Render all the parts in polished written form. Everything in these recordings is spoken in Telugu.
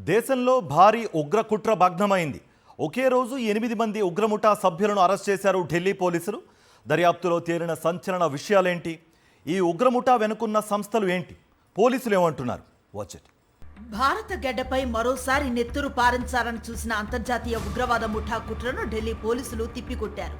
దేశంలో భారీ ఉగ్ర కుట్ర భగ్నమైంది. ఒకే రోజు 8 మంది ఉగ్రముఠా సభ్యులను అరెస్ట్ చేశారు ఢిల్లీ పోలీసులు. దర్యాప్తులో తేలిన సంచలన విషయాలేంటి? ఈ ఉగ్రముఠా వెనుకున్న సంస్థలు ఏంటి? పోలీసులు ఏమంటున్నారు? వాచ్. భారత గడ్డపై మరోసారి నెత్తురు పారించాలని చూసిన అంతర్జాతీయ ఉగ్రవాద ముఠా కుట్రను ఢిల్లీ పోలీసులు తిప్పికొట్టారు.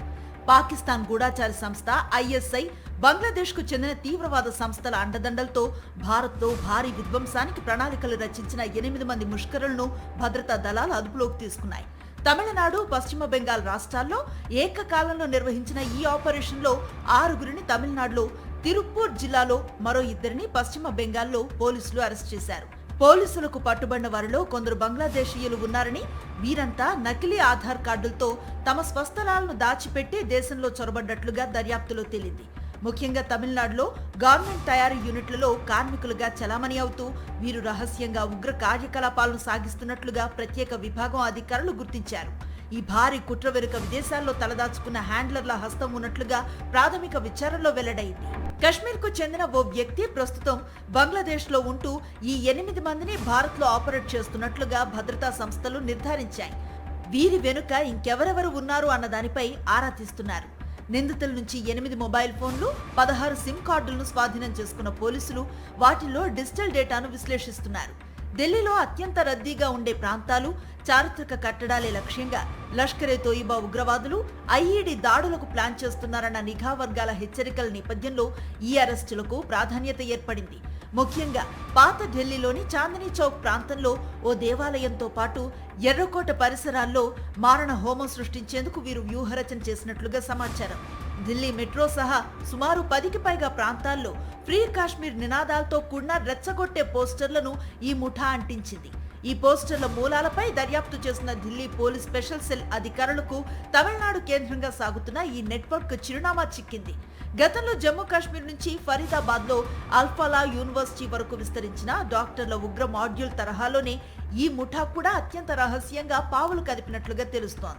పాకిస్తాన్ గూఢాచార సంస్థ ఐఎస్ఐ, బంగ్లాదేశ్కు చెందిన తీవ్రవాద సంస్థల అండదండలతో భారత్లో భారీ విధ్వంసానికి ప్రణాళికలు రచించిన 8 మంది ముష్కరులను భద్రతా దళాలు అదుపులోకి తీసుకున్నాయి. తమిళనాడు, పశ్చిమ బెంగాల్ రాష్ట్రాల్లో ఏకకాలంలో నిర్వహించిన ఈ ఆపరేషన్లో 6గురిని తమిళనాడులో తిరుప్పూర్ జిల్లాలో, మరో 2ని పశ్చిమ బెంగాల్లో పోలీసులు అరెస్ట్ చేశారు. పోలీసులకు పట్టుబడిన వారిలో కొందరు బంగ్లాదేశీయులు ఉన్నారని, వీరంతా నకిలీ ఆధార్ కార్డులతో తమ స్వస్థలాలను దాచిపెట్టి దేశంలో చొరబడ్డట్లుగా దర్యాప్తులో తేలింది. ముఖ్యంగా తమిళనాడులో గవర్నమెంట్ తయారీ యూనిట్లలో కార్మికులుగా చలామణి అవుతూ వీరు రహస్యంగా ఉగ్ర కార్యకలాపాలను సాగిస్తున్నట్లుగా ప్రత్యేక విభాగం అధికారులు గుర్తించారు. ఈ భారీ కుట్ర వెనుక విదేశాల్లో తలదాచుకున్న హ్యాండ్లర్ల హస్తం ఉన్నట్లుగా ప్రాథమిక విచారణలో వెల్లడైంది. కశ్మీర్కు చెందిన ఓ వ్యక్తి ప్రస్తుతం బంగ్లాదేశ్లో ఉంటూ ఈ 8 మందిని భారత్లో ఆపరేట్ చేస్తున్నట్లుగా భద్రతా సంస్థలు నిర్ధారించాయి. వీరి వెనుక ఇంకెవరెవరు ఉన్నారు అన్న దానిపై ఆరా తీస్తున్నారు. నిందితుల నుంచి 8 మొబైల్ ఫోన్లు, 16 సిమ్ కార్డులను స్వాధీనం చేసుకున్న పోలీసులు వాటిల్లో డిజిటల్ డేటాను విశ్లేషిస్తున్నారు. ఢిల్లీలో అత్యంత రద్దీగా ఉండే ప్రాంతాలు, చారిత్రక కట్టడాలే లక్ష్యంగా లష్కరే తోయిబా ఉగ్రవాదులు ఐఈడీ దాడులకు ప్లాన్ చేస్తున్నారన్న నిఘా వర్గాల హెచ్చరికల నేపథ్యంలో ఈ అరెస్టులకు ప్రాధాన్యత ఏర్పడింది. ముఖ్యంగా పాత ఢిల్లీలోని చాందనీ చౌక్ ప్రాంతంలో ఓ దేవాలయంతో పాటు ఎర్రకోట పరిసరాల్లో మారణ హోమం సృష్టించేందుకు వీరు వ్యూహరచన చేసినట్లుగా సమాచారం. ఢిల్లీ మెట్రో సహా సుమారు 10కి పైగా ప్రాంతాల్లో ఫ్రీ కాశ్మీర్ నినాదాలతో కూడిన రెచ్చగొట్టే పోస్టర్లను ఈ ముఠా అంటించింది. ఈ పోస్టర్ల మూలాలపై దర్యాప్తు చేసిన ఢిల్లీ పోలీస్ స్పెషల్ సెల్ అధికారులకు తమిళనాడు కేంద్రంగా సాగుతున్న ఈ నెట్వర్క్ చిరునామా చిక్కింది. గతంలో జమ్మూ కాశ్మీర్ నుంచి ఫరీదాబాద్ లో అల్ఫాలా యూనివర్సిటీ వరకు విస్తరించిన డాక్టర్ల ఉగ్ర మాడ్యూల్ తరహాలోనే ఈ ముఠా కూడా అత్యంత రహస్యంగా పావులు కదిపినట్లుగా తెలుస్తోంది.